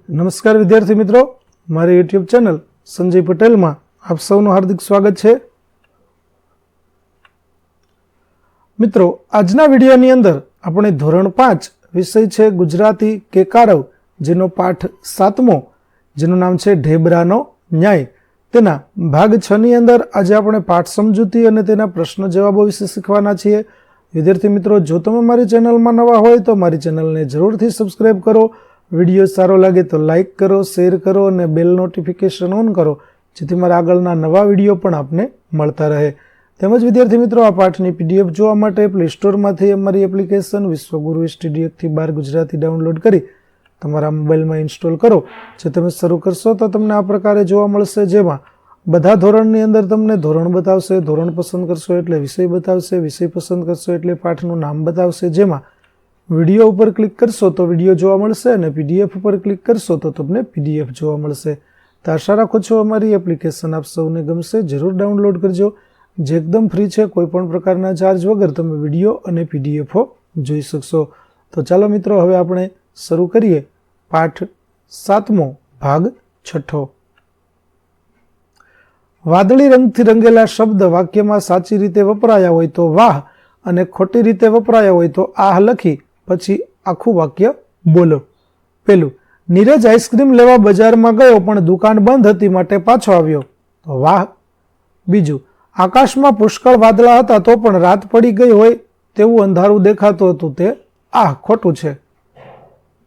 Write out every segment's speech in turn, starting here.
નમસ્કાર વિદ્યાર્થી મિત્રો, મારી યુટ્યુબ ચેનલ સંજય પટેલમાં આપ સૌનું હાર્દિક સ્વાગત છે. મિત્રો, આજના વિડીયોની અંદર આપણે ધોરણ 5 વિષય છે ગુજરાતી કેકારવ, જેનો પાઠ 7મો, જેનું નામ છે ઢેબરાનો ન્યાય, તેના ભાગ 6 ની અંદર આજે આપણે પાઠ સમજૂતી અને તેના પ્રશ્ન જવાબો વિશે શીખવાના છીએ. વિદ્યાર્થી મિત્રો, જો તમે મારી ચેનલમાં નવા હોય તો મારી ચેનલને જરૂરથી સબસ્ક્રાઈબ કરો. વિડીયો સારો લાગે તો લાઇક કરો, શેર કરો અને બેલ નોટિફિકેશન ઓન કરો, જેથી મારા આગળના નવા વિડીયો પણ આપને મળતા રહે. તેમજ વિદ્યાર્થી મિત્રો, આ પાઠની PDF જોવા માટે પ્લે સ્ટોરમાંથી અમારી એપ્લિકેશન વિશ્વગુરુ STD 1-12 ગુજરાતી ડાઉનલોડ કરી તમારા મોબાઈલમાં ઇન્સ્ટોલ કરો. જે તમે શરૂ કરશો તો તમને આ પ્રકારે જોવા મળશે, જેમાં બધા ધોરણની અંદર તમને ધોરણ બતાવશે. ધોરણ પસંદ કરશો એટલે વિષય બતાવશે, વિષય પસંદ કરશો એટલે પાઠનું નામ બતાવશે. જેમાં વિડીયો ઉપર ક્લિક કરશો તો વિડીયો જોવા મળશે અને PDF ઉપર ક્લિક કરશો તો તમને PDF જોવા મળશે. તો આશા રાખું છું અમારી એપ્લિકેશન આપ સૌને ગમશે. જરૂર ડાઉનલોડ કરજો, જે એકદમ ફ્રી છે. કોઈ પણ પ્રકારના ચાર્જ વગર તમે વિડીયો અને PDF જોઈ શકશો. તો ચાલો મિત્રો, હવે આપણે શરૂ કરીએ પાઠ 7મો, ભાગ 6. વાદળી રંગથી રંગેલા શબ્દ વાક્યમાં સાચી રીતે વપરાયા હોય તો વાહ અને ખોટી રીતે વપરાયા હોય તો આહ લખી પછી આખું વાક્ય બોલો. પેલું, નીરજ આઈસ્ક્રીમ લેવા બજારમાં ગયો પણ દુકાન બંધ હતી માટે પાછો આવ્યો તો વાહ. બીજું, આકાશમાં પુષ્કળ વાદળા હતા તો પણ રાત પડી ગઈ હોય તેવું અંધારું દેખાતું હતું તે આહ ખોટું છે.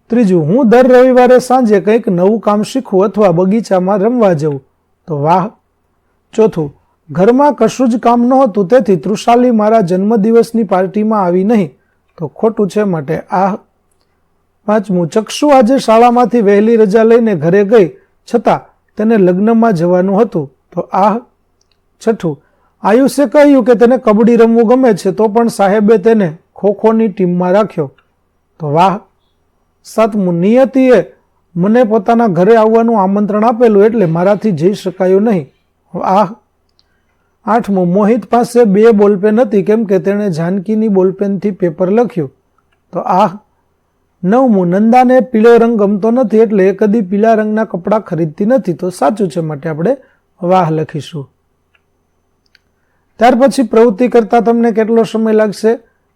ત્રીજું, હું દર રવિવારે સાંજે કંઈક નવું કામ શીખવું અથવા બગીચામાં રમવા જવું તો વાહ. ચોથું, ઘરમાં કશું જ કામ નહોતું તેથી તૃષાલી મારા જન્મદિવસની પાર્ટીમાં આવી નહીં તો ખોટું છે માટે આહ. પાંચમું, ચક્ષુ આજે શાળામાંથી વહેલી રજા લઈને ઘરે ગઈ છતાં તેને લગ્નમાં જવાનું હતું તો આહ. છઠ્ઠું, આયુષે કહ્યું કે તેને કબડ્ડી રમવું ગમે છે તો પણ સાહેબે તેને ખોખોની ટીમમાં રાખ્યો તો વાહ. સાતમું, નિયતિએ મને પોતાના ઘરે આવવાનું આમંત્રણ આપેલું એટલે મારાથી જઈ શકાયું નહીં આહ. આઠમું, મોહિત પાસે 2 બોલપેન હતી કેમ કે તેણે જાનકીની બોલપેનથી પેપર લખ્યું તો આહ. નવમું, નંદાને પીળો રંગ ગમતો નથી એટલે એ કદી પીળા રંગના કપડાં ખરીદતી નથી તો સાચું છે માટે આપણે વાહ લખીશું. ત્યાર પછી પ્રવૃત્તિ કરતા તમને કેટલો સમય લાગશે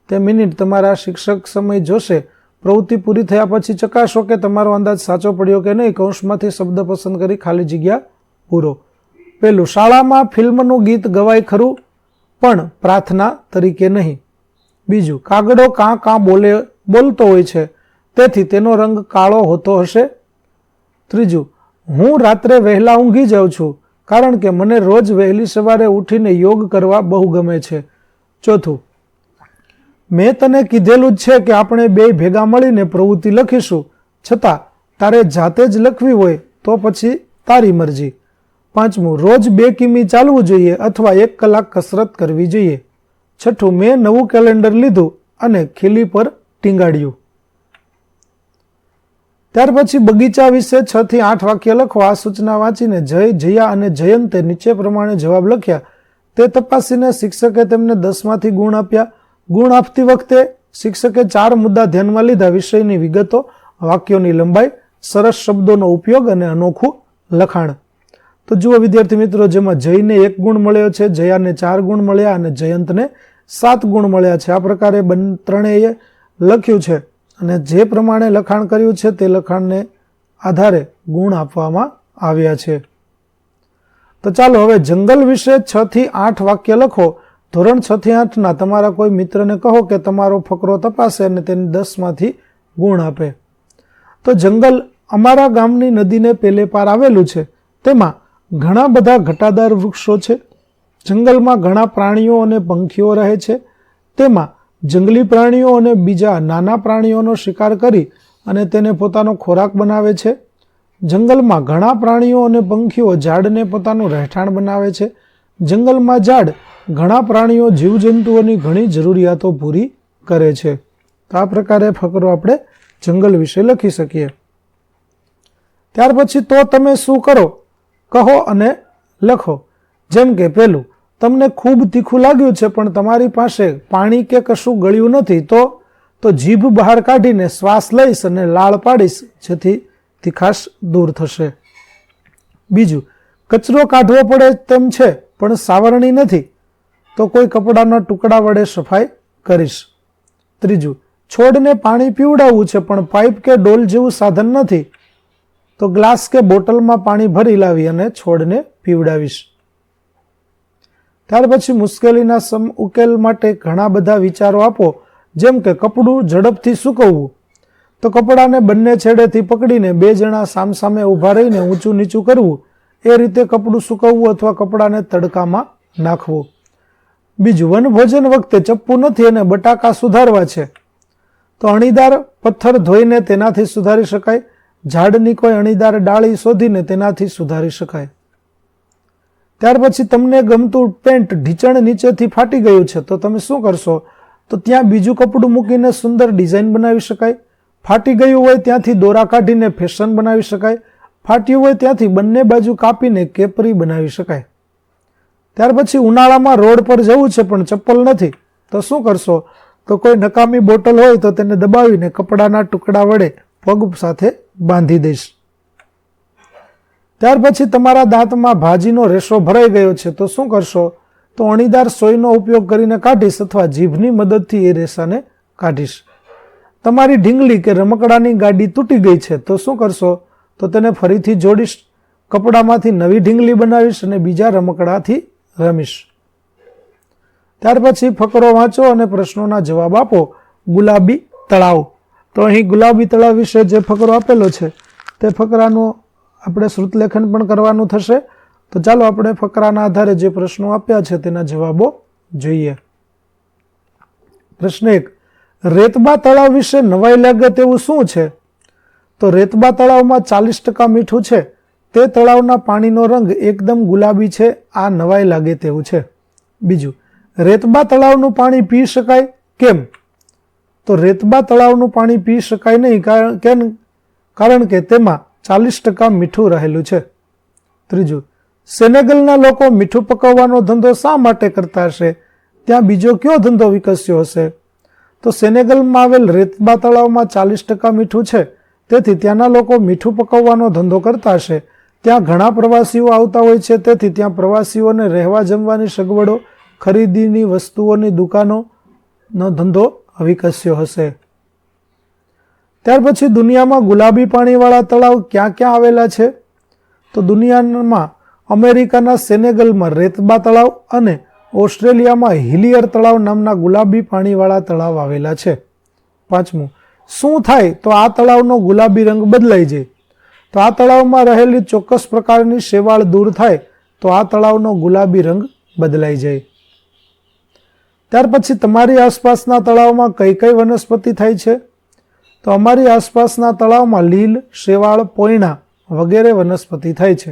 તે મિનિટ તમારા શિક્ષક સમય જોશે. પ્રવૃત્તિ પૂરી થયા પછી ચકાસો કે તમારો અંદાજ સાચો પડ્યો કે નહીં. કૌંસમાંથી શબ્દ પસંદ કરી ખાલી જગ્યા પૂરો. પેલું, શાળામાં ફિલ્મનું ગીત ગવાય ખરું પણ પ્રાર્થના તરીકે નહીં. બીજું, કાગડો કાં કાં બોલતો હોય છે તેથી તેનો રંગ કાળો હોતો હશે. ત્રીજું, હું રાત્રે વહેલા ઊંઘી જાઉં છું કારણ કે મને રોજ વહેલી સવારે ઉઠીને યોગ કરવા બહુ ગમે છે. ચોથું, મેં તને કીધેલું જ છે કે આપણે 2 ભેગા મળીને પ્રવૃત્તિ લખીશું, છતાં તારે જાતે જ લખવી હોય તો પછી તારી મરજી. પાંચમું, રોજ 2 કિમી ચાલવું જોઈએ અથવા 1 કલાક કસરત કરવી જોઈએ. છઠ્ઠું, મેં નવું કેલેન્ડર લીધું અને ખીલી પર ટીંગાડ્યું. ત્યાર પછી બગીચા વિશે 6 થી 8 વાક્ય લખો. આ સૂચના વાંચીને જય, જયા અને જયંતે નીચે પ્રમાણે જવાબ લખ્યા તે તપાસીને શિક્ષકે તેમને 10 માંથી ગુણ આપ્યા. ગુણ આપતી વખતે શિક્ષકે 4 મુદ્દા ધ્યાનમાં લીધા: વિષયની વિગતો, વાક્યોની લંબાઈ, સરસ શબ્દોનો ઉપયોગ અને અનોખું લખાણ. તો જુઓ વિદ્યાર્થી મિત્રો, જેમાં જયને 1 ગુણ મળ્યો છે, જયાને 4 ગુણ મળ્યા અને જયંતને 7 ગુણ મળ્યા છે. આ પ્રકારે ત્રણેય લખ્યું છે અને જે પ્રમાણે લખાણ કર્યું છે તે લખાણને આધારે ગુણ આપવામાં આવ્યા છે. તો ચાલો હવે જંગલ વિશે 6 થી 8 વાક્ય લખો. ધોરણ 6 થી 8 ના તમારા કોઈ મિત્રને કહો કે તમારો ફકરો તપાસે અને તેને 10 માંથી ગુણ આપે. તો જંગલ અમારા ગામની નદીને પેલે પાર આવેલું છે. તેમાં ઘણા બધા ઘટાદાર વૃક્ષો છે. જંગલમાં ઘણા પ્રાણીઓ અને પંખીઓ રહે છે. તેમાં જંગલી પ્રાણીઓ અને બીજા નાના પ્રાણીઓનો શિકાર કરી અને તેને પોતાનો ખોરાક બનાવે છે. જંગલમાં ઘણા પ્રાણીઓ અને પંખીઓ ઝાડને પોતાનું રહેઠાણ બનાવે છે. જંગલમાં ઝાડ ઘણા પ્રાણીઓ જીવજંતુઓની ઘણી જરૂરિયાતો પૂરી કરે છે. તો આ પ્રકારે ફકરો આપણે જંગલ વિશે લખી શકીએ. ત્યાર પછી તો તમે શું કરો કહો અને લખો. જેમ કે પેલું, તમને ખૂબ તીખું લાગ્યું છે પણ તમારી પાસે પાણી કે કશું ગળ્યું નથી તો જીભ બહાર કાઢીને શ્વાસ લઈશ અને લાળ પાડીશ જેથી તીખાશ દૂર થશે. બીજું, કચરો કાઢવો પડે તેમ છે પણ સાવરણી નથી તો કોઈ કપડાના ટુકડા વડે સફાઈ કરીશ. ત્રીજું, છોડને પાણી પીવડાવવું છે પણ પાઇપ કે ડોલ જેવું સાધન નથી તો ગ્લાસ કે બોટલમાં પાણી ભરી લાવી અને છોડને પીવડાવીશ. ત્યાર પછી મુશ્કેલીના ઉકેલ માટે ઘણા બધા વિચારો આપો. જેમ કે કપડું ઝડપથી સૂકવવું તો કપડાને બંને છેડેથી પકડીને 2 જણા સામસામે ઊભા રહીને ઊંચું નીચું કરવું, એ રીતે કપડું સૂકવવું અથવા કપડાને તડકામાં નાખવું. બીજું, વનભોજન વખતે ચપ્પુ નથી અને બટાકા સુધારવા છે તો અણીદાર પથ્થર ધોઈને તેનાથી સુધારી શકાય. ઝાડની કોઈ અણીદાર ડાળી શોધીને તેનાથી સુધારી શકાય. ત્યાર પછી તમને ગમતું પેન્ટ ઢીંચણ નીચેથી ફાટી ગયું છે તો તમે શું કરશો? તો ત્યાં બીજું કપડું મૂકીને સુંદર ડિઝાઇન બનાવી શકાય. ફાટી ગયું હોય ત્યાંથી દોરા કાઢીને ફેશન બનાવી શકાય. ફાટ્યું હોય ત્યાંથી બંને બાજુ કાપીને કેપરી બનાવી શકાય. ત્યાર પછી ઉનાળામાં રોડ પર જવું છે પણ ચપ્પલ નથી તો શું કરશો? તો કોઈ નકામી બોટલ હોય તો તેને દબાવીને કપડાના ટુકડા વડે પગ સાથે બાંધી દઈશ. ત્યાર પછી તમારા દાંતમાં ભાજીનો રેશો ભરાઈ ગયો છે તો શું કરશો? તો અણીદાર સોયનો ઉપયોગ કરીને કાઢીશ અથવા જીભની મદદથી એ રેસાને કાઢીશ. તમારી ઢીંગલી કે રમકડાની ગાડી તૂટી ગઈ છે તો શું કરશો? તો તેને ફરીથી જોડીશ, કપડામાંથી નવી ઢીંગલી બનાવીશ અને બીજા રમકડાથી રમીશ. ત્યાર પછી ફકરો વાંચો અને પ્રશ્નોના જવાબ આપો. ગુલાબી તળાવ. તો અહીં ગુલાબી તળાવ વિશે જે ફકરો આપેલો છે તે ફકરાનું આપણે શ્રુતલેખન પણ કરવાનું થશે. તો ચાલો આપણે ફકરાના આધારે જે પ્રશ્નો આપ્યા છે તેના જવાબો જોઈએ. પ્રશ્ન 1, રેતબા તળાવ વિશે નવાઈ લાગે તેવું શું છે? તો રેતબા તળાવમાં 40% મીઠું છે. તે તળાવના પાણીનો રંગ એકદમ ગુલાબી છે. આ નવાઈ લાગે તેવું છે. બીજું, રેતબા તળાવનું પાણી પી શકાય કેમ? તો રેતબા તળાવનું પાણી પી શકાય નહીં કારણ કે તેમાં 40% મીઠું રહેલું છે. ત્રીજું, સેનેગલના લોકો મીઠું પકવવાનો ધંધો શા માટે કરતા હશે? ત્યાં બીજો કયો ધંધો વિકસ્યો હશે? તો સેનેગલમાં આવેલ રેતબા તળાવમાં 40% મીઠું છે તેથી ત્યાંના લોકો મીઠું પકવવાનો ધંધો કરતા હશે. ત્યાં ઘણા પ્રવાસીઓ આવતા હોય છે તેથી ત્યાં પ્રવાસીઓને રહેવા જમવાની સગવડો, ખરીદીની વસ્તુઓની દુકાનોનો ધંધો વિકસ્યો હશે. ત્યાર પછી દુનિયામાં ગુલાબી પાણીવાળા તળાવ ક્યાં ક્યાં આવેલા છે? તો દુનિયામાં અમેરિકાના સેનેગલમાં રેતબા તળાવ અને ઓસ્ટ્રેલિયામાં હિલિયર તળાવ નામના ગુલાબી પાણીવાળા તળાવ આવેલા છે. પાંચમું, શું થાય તો આ તળાવનો ગુલાબી રંગ બદલાઈ જાય? તો આ તળાવમાં રહેલી ચોક્કસ પ્રકારની શેવાળ દૂર થાય તો આ તળાવનો ગુલાબી રંગ બદલાઈ જાય. ત્યાર પછી તમારી આસપાસના તળાવમાં કઈ કઈ વનસ્પતિ થાય છે? તો અમારી આસપાસના તળાવમાં લીલ, શેવાળ, પોયણા વગેરે વનસ્પતિ થાય છે.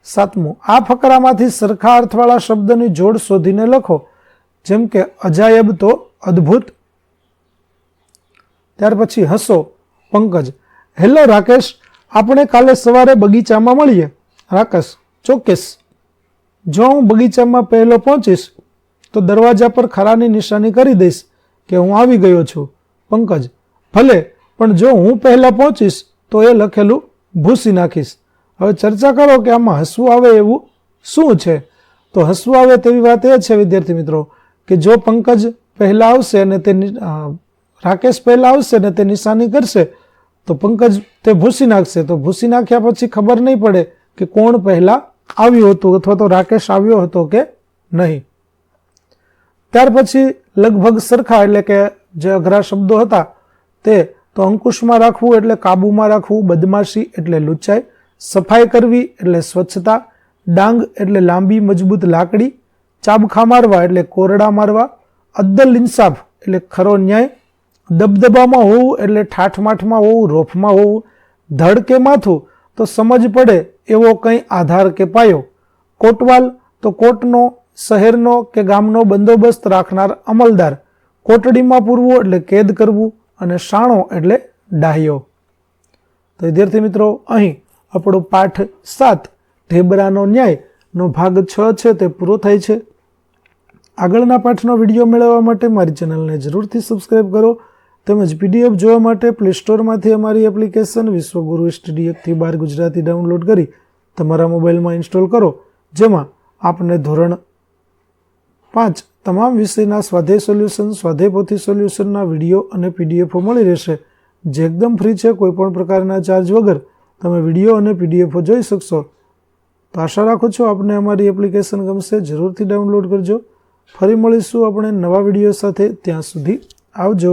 સાતમું, આ ફકરામાંથી સરખા અર્થવાળા શબ્દની જોડ શોધીને લખો. જેમ કે અજાયબ તો અદ્ભુત. ત્યાર પછી હસો. પંકજ, હેલો રાકેશ, આપણે કાલે સવારે બગીચામાં મળીએ. રાકેશ, ચોક્કસ. જો હું બગીચામાં પહેલો પહોંચીશ તો દરવાજા પર ખારાની નિશાની કરી દઈશ કે હું આવી ગયો છું. પંકજ, ભલે, પણ જો હું પહેલા પહોંચીશ તો એ લખેલું ભૂસી નાખીશ. હવે ચર્ચા કરો કે આમાં હસવું આવે એવું શું છે? તો હસવું આવે તેવી વાત એ છે વિદ્યાર્થી મિત્રો કે જો પંકજ પહેલા આવશે અને તે રાકેશ પહેલા આવશે ને તે નિશાની કરશે તો પંકજ તે ભૂસી નાખશે. તો ભૂસી નાખ્યા પછી ખબર નહીં પડે કે કોણ પહેલા આવ્યું હતું અથવા તો રાકેશ આવ્યો હતો કે નહીં. ત્યાર પછી લગભગ સરખા એટલે કે જે અઘરા શબ્દો હતા તે તો અંકુશમાં રાખવું એટલે કાબુમાં રાખવું, બદમાશી એટલે લુચ્ચાઈ, સફાઈ કરવી એટલે સ્વચ્છતા, ડાંગ એટલે લાંબી મજબૂત લાકડી, ચાબખા મારવા એટલે કોરડા મારવા, અદ્દલ ઇન્સાફ એટલે ખરો ન્યાય, દબદબામાં હોવું એટલે ઠાઠમાઠમાં હોવું, રોફમાં હોવું, ધડ કે માથું તો સમજ પડે એવો કંઈ આધાર કે પાયો, કોટવાલ તો કોટનો, શહેરનો કે ગામનો બંદોબસ્ત રાખનાર અમલદાર, કોટડીમાં પૂરવું એટલે કેદ કરવું અને શાણો એટલે ડાહ્યો. તો વિદ્યાર્થી મિત્રો અહીં આપણો પાઠ 7 ઢેબરાનો ન્યાય નો ભાગ 6 છે તે પૂરો થાય છે. આગળના પાઠનો વિડીયો મેળવવા માટે મારી ચેનલને જરૂરથી સબસ્ક્રાઈબ કરો તેમજ PDF જોવા માટે પ્લે સ્ટોરમાંથી અમારી એપ્લિકેશન વિશ્વગુરુ સ્ટડી 1-12 ગુજરાતી ડાઉનલોડ કરી તમારા મોબાઈલમાં ઇન્સ્ટોલ કરો, જેમાં આપને ધોરણ 5 તમામ વિષયના સ્વાધ્યાય સોલ્યુશન, સ્વાધ્યાય પોથી સોલ્યુશનના વિડીયો અને PDF મળી રહેશે, જે એકદમ ફ્રી છે. કોઈપણ પ્રકારના ચાર્જ વગર તમે વિડીયો અને PDF જોઈ શકશો. તો આશા રાખું છું આપને અમારી એપ્લિકેશન ગમશે. જરૂરથી ડાઉનલોડ કરજો. ફરી મળીશું આપણે નવા વિડીયો સાથે. ત્યાં સુધી આવજો.